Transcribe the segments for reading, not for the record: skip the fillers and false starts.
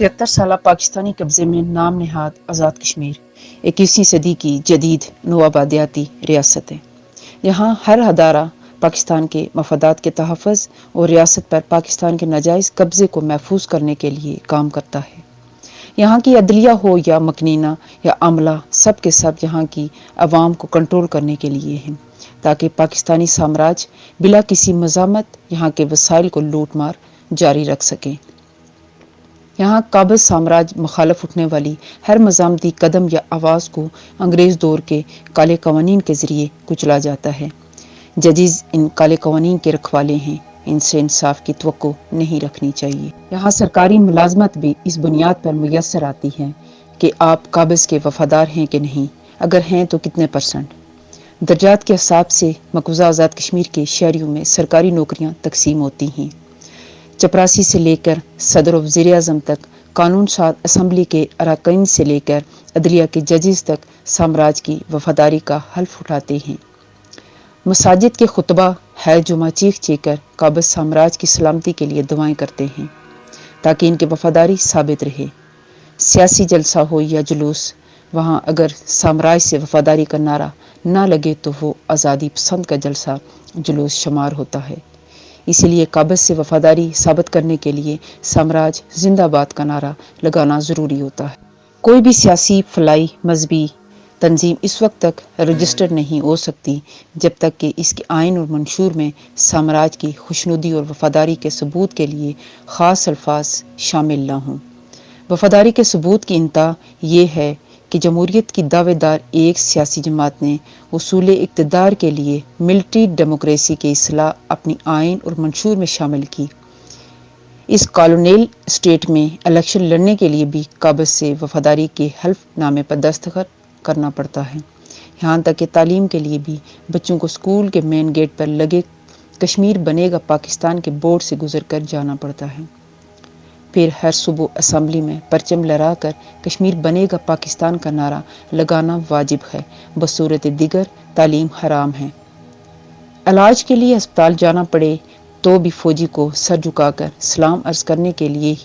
73 साल पाकिस्तानी कब्जे में नाम नहाद आज़ाद कश्मीर 21वीं सदी की जदीद नोआबादियाती रियासत है। यहाँ हर अदारा पाकिस्तान के मफादात के तहफ़्फ़ुज़ और रियासत पर पाकिस्तान के नाजायज़ कब्ज़े को महफूज करने के लिए काम करता है। यहाँ की अदलिया हो या मकनीना या अमला, सब के सब यहाँ की आवाम को कंट्रोल करने के लिए हैं, ताकि पाकिस्तानी साम्राज्य बिला किसी मज़ामत यहाँ के वसाइल को लूट मार जारी रख सकें। यहाँ काबिज़ साम्राज्य मुखालफ उठने वाली हर मज़ामती कदम या आवाज़ को अंग्रेज़ दौर के काले कवानीन के ज़रिए कुचला जाता है। जजीज़ इन काले कवानीन के रखवाले हैं, इनसे इंसाफ की तवक्को नहीं रखनी चाहिए। यहाँ सरकारी मुलाजमत भी इस बुनियाद पर मुयस्सर आती है कि आप काबिज़ के वफादार हैं कि नहीं, अगर हैं तो कितने %। दर्जात के हिसाब से मकबूजा आज़ाद कश्मीर के शहरियों में सरकारी नौकरियाँ तकसीम होती हैं। चपरासी से लेकर सदर वज़ीर आज़म तक, कानून साज असम्बली के अरकान से लेकर अदलिया के जजेस तक साम्राज्य की वफादारी का हल्फ उठाते हैं। मसाजिद के खुतबा है जुमा चीख चीख कर काबिज़ साम्राज्य की सलामती के लिए दुआएं करते हैं, ताकि इनकी वफादारी साबित रहे। सियासी जलसा हो या जुलूस, वहाँ अगर साम्राज्य से वफादारी का नारा ना लगे तो वो आज़ादी पसंद का जलसा जुलूस शुमार होता है। इसीलिए काबिज़ से वफादारी साबित करने के लिए साम्राज्य जिंदाबाद का नारा लगाना ज़रूरी होता है। कोई भी सियासी, फलाई, मजहबी तंजीम इस वक्त तक रजिस्टर्ड नहीं हो सकती जब तक कि इसके आइन और मंशूर में साम्राज्य की खुशनुदी और वफादारी के सबूत के लिए ख़ास अल्फाज शामिल न हों। वफादारी के सबूत की इंतहा ये है कि जमहूरियत की दावेदार एक सियासी जमात ने उसूल इक़्तिदार के लिए मिलिट्री डेमोक्रेसी की इस्लाह अपनी आइन और मंशूर में शामिल की। इस कॉलोनियल स्टेट में इलेक्शन लड़ने के लिए भी काबिज़ से वफादारी के हल्फनामे पर दस्तखत करना पड़ता है। यहाँ तक कि तालीम के लिए भी बच्चों को स्कूल के मेन गेट पर लगे कश्मीर बनेगा पाकिस्तान के बोर्ड से गुजर कर जाना पड़ता है। फिर हर सुबह असम्बली में परचम लहराकर कश्मीर बनेगा पाकिस्तान का नारा लगाना वाजिब है, बसूरत दिगर तालीम हराम है। इलाज के लिए अस्पताल जाना पड़े तो भी फौजी को सर झुकाकर सलाम अर्ज़ करने के लिए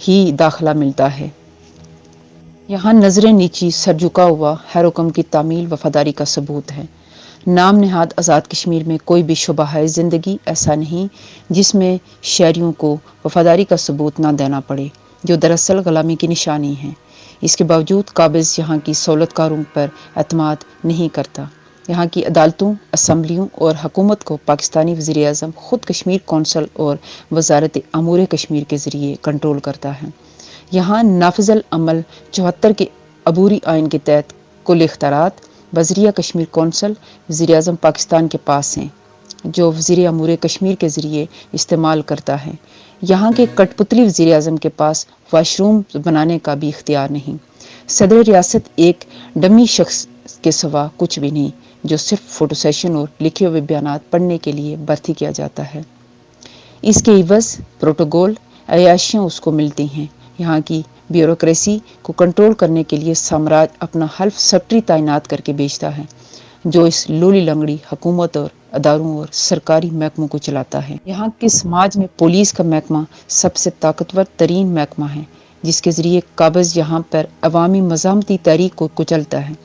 ही दाखिला मिलता है। यहाँ नजरें नीची सर झुका हुआ हर हुक्म की तामील वफादारी का सबूत है। नाम नहाद आज़ाद कश्मीर में कोई भी शुबा है ज़िंदगी ऐसा नहीं जिसमें शहरियों को वफादारी का सबूत ना देना पड़े, जो दरअसल ग़ुलामी की निशानी है। इसके बावजूद काबिज़ यहाँ की सहूलतकारों पर एतमाद नहीं करता। यहाँ की अदालतों, असम्बलियों और हुकूमत को पाकिस्तानी वज़ीर आज़म ख़ुद कश्मीर कौंसल और वज़ारत अमूर कश्मीर के ज़रिए कंट्रोल करता है। यहाँ नाफिज़ल अमल 74 के अबूरी आइन के तहत कुल इख्तियारात वज़ीर कश्मीर कौंसल वज़ीर आज़म पाकिस्तान के पास हैं, जो वज़ीर अमूर कश्मीर के ज़रिए इस्तेमाल करता है। यहाँ के कठपुतली वज़ीर आज़म के पास वाशरूम बनाने का भी इख्तियार नहीं। सदर रियासत एक डमी शख्स के सिवा कुछ भी नहीं, जो सिर्फ फ़ोटो सेशन और लिखे हुए बयानात पढ़ने के लिए भर्ती किया जाता है। इसके इवज़ प्रोटोकॉल अयाशियाँ उसको मिलती हैं। यहाँ की ब्यूरोक्रेसी को कंट्रोल करने के लिए साम्राज्य अपना हल्फ सेक्रेटरी तैनात करके भेजता है, जो इस लोली लंगड़ी हुकूमत और अदारों और सरकारी महकमों को चलाता है। यहाँ के समाज में पुलिस का महकमा सबसे ताकतवर तरीन महकमा है, जिसके ज़रिए काबिज़ यहाँ पर अवामी मज़ामती तहरीक को कुचलता है।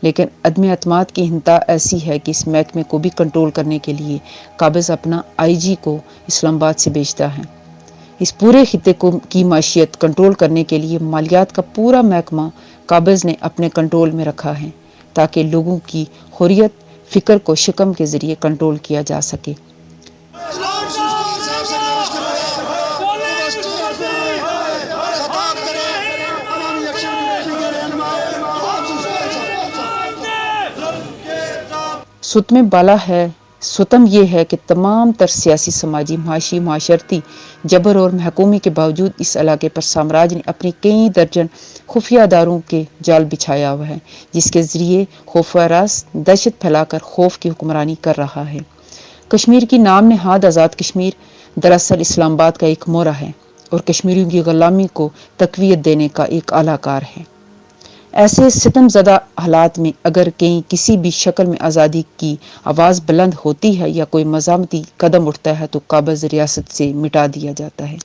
लेकिन अदम अतमाद की इंतहा ऐसी है कि इस महकमे को भी कंट्रोल करने के लिए काबिज़ अपना IG को इस्लामाबाद से भेजता है। इस पूरे खित्ते को की माशियत कंट्रोल करने के लिए मालियात का पूरा महकमा काबिज़ ने अपने कंट्रोल में रखा है, ताकि लोगों की हुर्रियत फ़िक्र को शिकम के ज़रिए कंट्रोल किया जा सके। सुतमे बाला है सुतम यह है कि तमाम तर सियासी, समाजी, माशी, माशरती जबर और महकूमी के बावजूद इस इलाके पर साम्राज्य ने अपनी कई दर्जन खुफिया अदारों के जाल बिछाया हुआ है, जिसके ज़रिए खौफ-व-हरास दहशत फैलाकर खौफ की हुक्मरानी कर रहा है। कश्मीर की नाम नहाद आज़ाद कश्मीर दरअसल इस्लामाबाद का एक मोहरा है और कश्मीरियों की ग़ुलामी को तक़वियत देने का एक आलाकार है। ऐसे सितमज़दा हालात में अगर कहीं किसी भी शक्ल में आज़ादी की आवाज़ बुलंद होती है या कोई मज़ामती कदम उठता है तो काबिज़ रियासत से मिटा दिया जाता है।